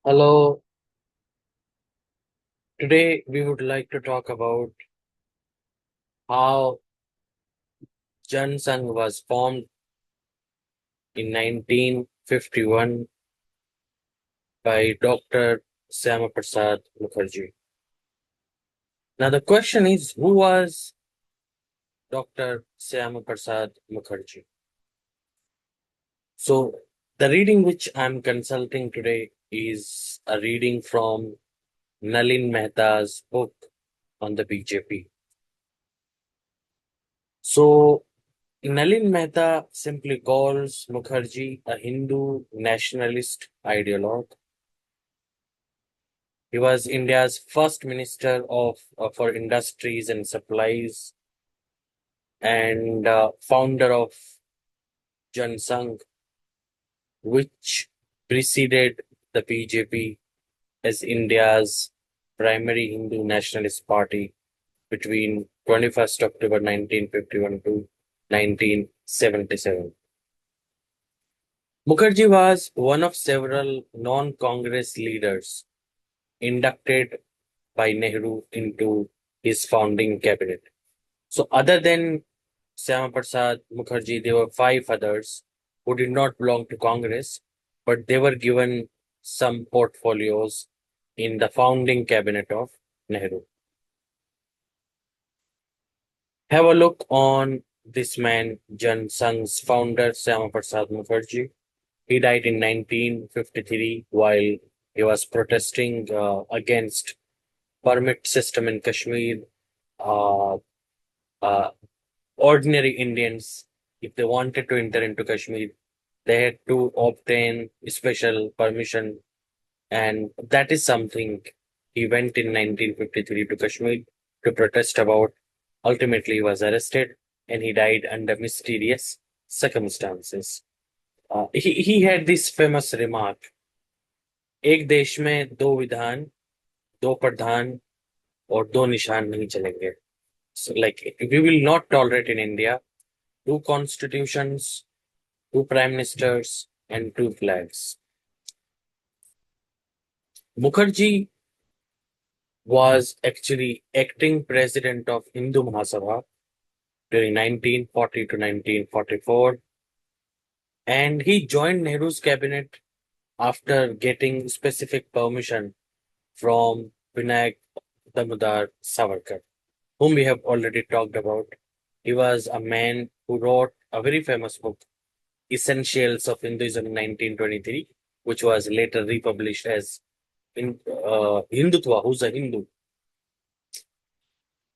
Hello, today we would like to talk about how Jan Sangh was formed in 1951 by Dr. Syama Prasad Mukherjee. Now the question is, who was Dr. Syama Prasad Mukherjee? So the reading which I'm consulting today is a reading from Nalin Mehta's book on the BJP. So Nalin Mehta simply calls Mukherjee a Hindu nationalist ideologue. He was India's first minister for industries and supplies and founder of Jan Sangh, which preceded the BJP as India's primary Hindu nationalist party between 21st October 1951 to 1977. Mukherjee was one of several non-Congress leaders inducted by Nehru into his founding cabinet. So, other than Syama Prasad Mukherjee, there were five others who did not belong to Congress, but they were given some portfolios in the founding cabinet of Nehru. Have a look on this man, Jan Sangh's founder, Syama Prasad Mukherjee. He died in 1953 while he was protesting against permit system in Kashmir. Uh, uh, Ordinary Indians, if they wanted to enter into Kashmir, they had to obtain special permission, and that is something he went in 1953 to Kashmir to protest about. Ultimately, he was arrested and he died under mysterious circumstances. He had this famous remark: एक देश में दो विधान, दो प्रधान और दो निशान नहीं चलेंगे. So, like, we will not tolerate in India two constitutions, two prime ministers, and two flags. Mukherjee was actually acting president of Hindu Mahasabha during 1940 to 1944, and he joined Nehru's cabinet after getting specific permission from Vinayak Damodar Savarkar, whom we have already talked about. He was a man who wrote a very famous book, Essentials of Hinduism in 1923, which was later republished as Hindutva, Who's a Hindu.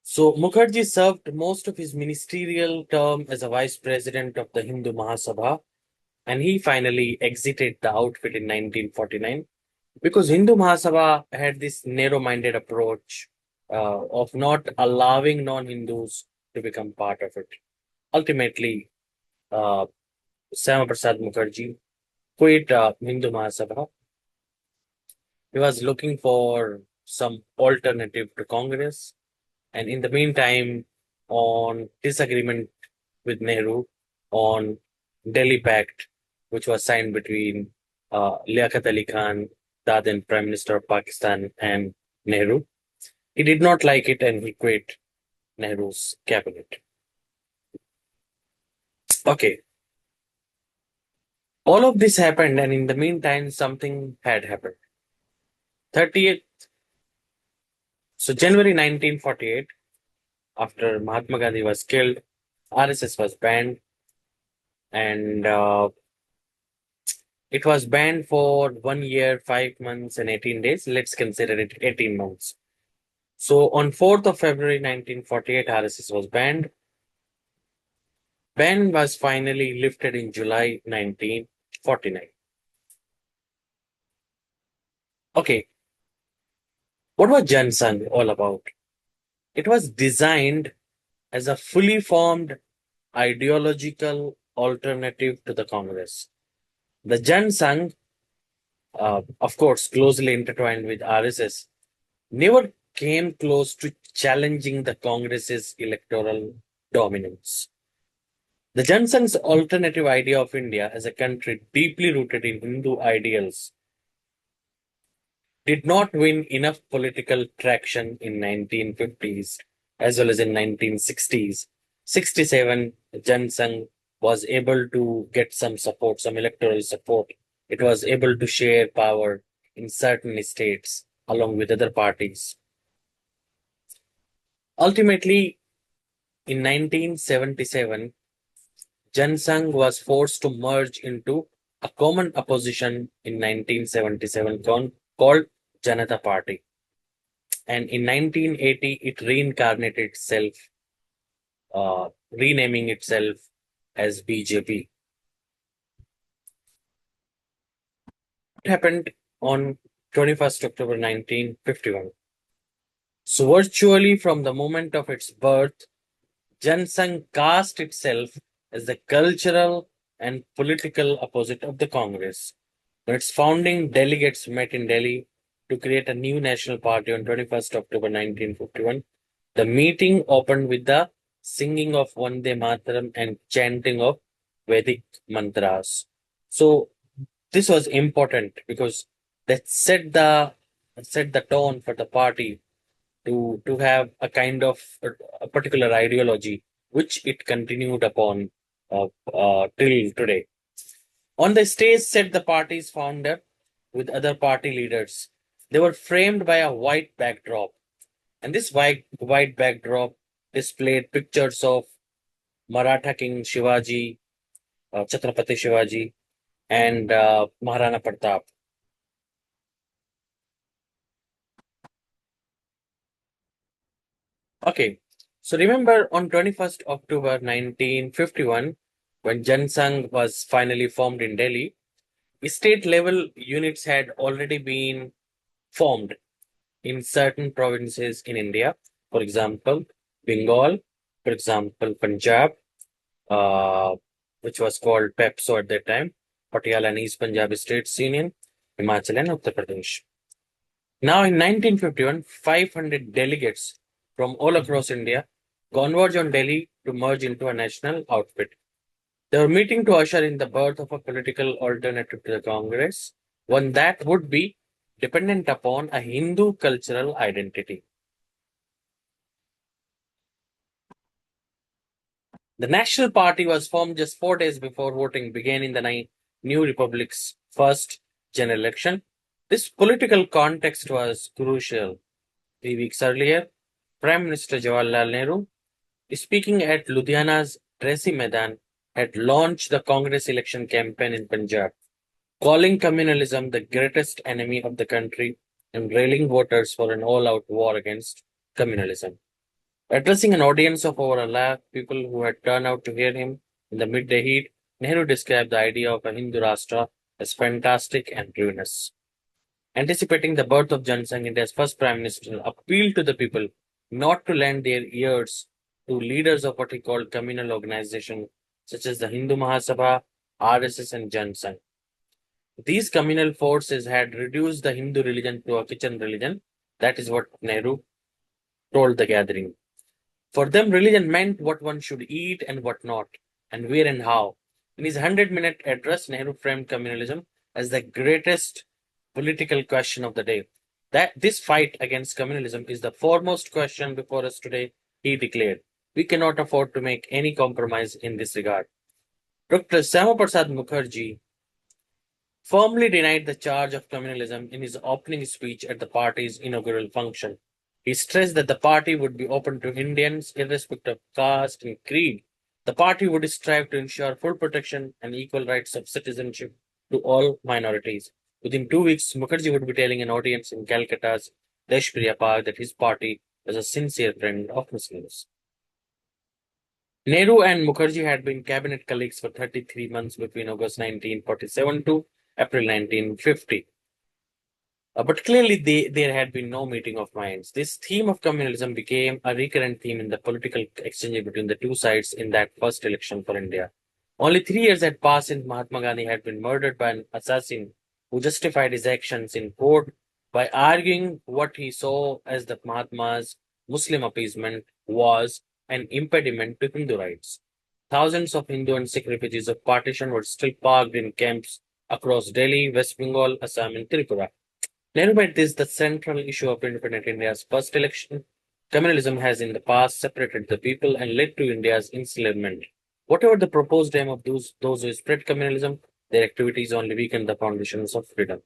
So Mukherjee served most of his ministerial term as a vice president of the Hindu Mahasabha, and he finally exited the outfit in 1949 because Hindu Mahasabha had this narrow-minded approach of not allowing non-Hindus to become part of it. Ultimately, uh, Syama Prasad Mukherjee quit Hindu Mahasabha. He was looking for some alternative to Congress. And in the meantime, on disagreement with Nehru on Delhi Pact, which was signed between Liaquat Ali Khan, the then Prime Minister of Pakistan, and Nehru, he did not like it and he quit Nehru's cabinet. Okay, all of this happened, and in the meantime, something had happened. 30th, so January 1948, after Mahatma Gandhi was killed, RSS was banned, and it was banned for 1 year, 5 months, and 18 days. Let's consider it 18 months. So on 4th of February 1948, RSS was banned. Ban was finally lifted in July 1949. Okay, what was Jan Sangh all about? It was designed as a fully formed ideological alternative to the Congress. The Jan Sangh, of course, closely intertwined with RSS, never came close to challenging the Congress's electoral dominance. The Jan Sangh's alternative idea of India as a country deeply rooted in Hindu ideals did not win enough political traction in 1950s as well as in 1960s. 67 Jan Sangh was able to get some support, some electoral support. It was able to share power in certain states along with other parties. Ultimately, in 1977, Jan Sangh was forced to merge into a common opposition in 1977 called Janata Party. And in 1980, it reincarnated itself, renaming itself as BJP. It happened on 21st October 1951. So, virtually from the moment of its birth, Jansangh cast itself as the cultural and political opposite of the Congress. When its founding delegates met in Delhi to create a new national party on 21st October 1951, the meeting opened with the singing of Vande Mataram and chanting of Vedic mantras. So this was important because that set the tone for the party to have a kind of a particular ideology which it continued upon till today. On the stage sat the party's founder with other party leaders. They were framed by a white backdrop, and this white backdrop displayed pictures of Maratha King Shivaji, Chhatrapati Shivaji, and Maharana Pratap. Okay, so remember on 21st October 1951, when Jansangh was finally formed in Delhi, state level units had already been formed in certain provinces in India. For example, Bengal, for example, Punjab, uh, which was called PEPSO at that time, Patiala and East Punjab States Union, Himachal and Uttar Pradesh. Now in 1951, 500 delegates from all across India converged on Delhi to merge into a national outfit. They were meeting to usher in the birth of a political alternative to the Congress, one that would be dependent upon a Hindu cultural identity. The National Party was formed just 4 days before voting began in the new republic's first general election. This political context was crucial. 3 weeks earlier, Prime Minister Jawaharlal Nehru, speaking at Ludhiana's Tracy Maidan, had launched the Congress election campaign in Punjab, calling communalism the greatest enemy of the country and railing voters for an all out war against communalism. Addressing an audience of over a lakh people who had turned out to hear him in the midday heat, Nehru described the idea of a Hindu Rashtra as fantastic and ruinous. Anticipating the birth of Jansangh, India's first prime minister appealed to the people not to lend their ears to leaders of what he called communal organizations such as the Hindu Mahasabha, RSS, and Jansangh. These communal forces had reduced the Hindu religion to a kitchen religion. That is what Nehru told the gathering. For them, religion meant what one should eat and what not, and where and how. In his 100-minute address, Nehru framed communalism as the greatest political question of the day. That this fight against communalism is the foremost question before us today, he declared. We cannot afford to make any compromise in this regard. Dr. Syama Mukherjee firmly denied the charge of communalism in his opening speech at the party's inaugural function. He stressed that the party would be open to Indians irrespective of caste and creed. The party would strive to ensure full protection and equal rights of citizenship to all minorities. Within 2 weeks, Mukherjee would be telling an audience in Calcutta's Deshpriya Park that his party was a sincere friend of Muslims. Nehru and Mukherjee had been cabinet colleagues for 33 months between August 1947 to April 1950. But clearly, there had been no meeting of minds. This theme of communalism became a recurrent theme in the political exchange between the two sides in that first election for India. Only 3 years had passed since Mahatma Gandhi had been murdered by an assassin who justified his actions in court by arguing what he saw as the Mahatma's Muslim appeasement was an impediment to Hindu rights. Thousands of Hindu and Sikh refugees of partition were still parked in camps across Delhi, West Bengal, Assam, and Tripura. Nehru made this the central issue of independent India's first election. Communalism has in the past separated the people and led to India's enslavement. Whatever the proposed aim of those who spread communalism, their activities only weaken the foundations of freedom.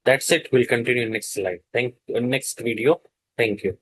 That's it. We'll continue next slide. Next video. Thank you.